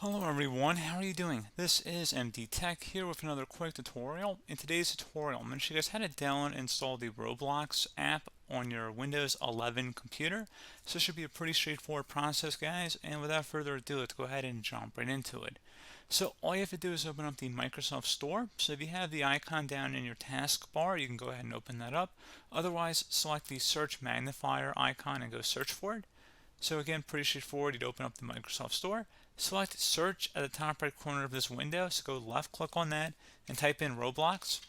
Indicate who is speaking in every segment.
Speaker 1: Hello everyone, how are you doing? This is MD Tech here with another quick tutorial. In today's tutorial, I'm going to show you guys how to download and install the Roblox app on your Windows 11 computer. So it should be a pretty straightforward process, guys, and without further ado, let's go ahead and jump right into it. So all you have to do is open up the Microsoft Store. So if you have the icon down in your taskbar, you can go ahead and open that up. Otherwise, select the search magnifier icon and go search for it. So again, pretty straightforward. You'd open up the Microsoft Store, select search at the top right corner of this window. So go left click on that and type in Roblox.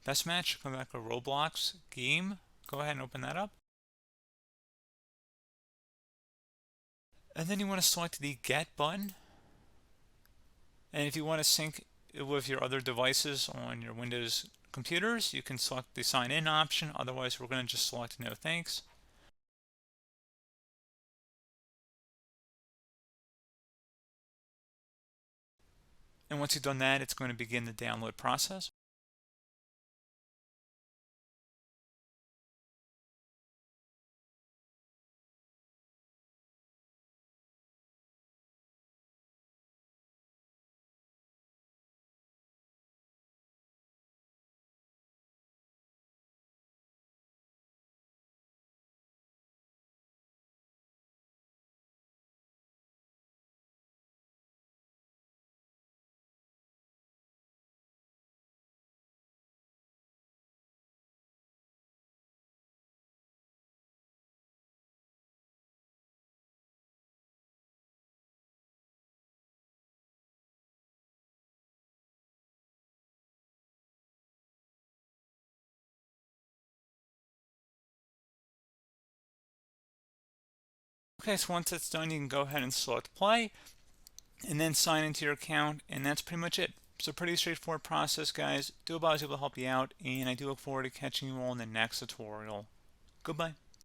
Speaker 1: Best match, come back to Roblox game. Go ahead and open that up. And then you want to select the Get button. And if you want to sync it with your other devices on your Windows computers, you can select the sign in option. Otherwise, we're going to just select no thanks. And once you've done that, it's going to begin the download process. Okay, so once it's done, you can go ahead and select play and then sign into your account, and that's pretty much it. So pretty straightforward process, guys. Do hope I was able to help you out, and I do look forward to catching you all in the next tutorial. Goodbye.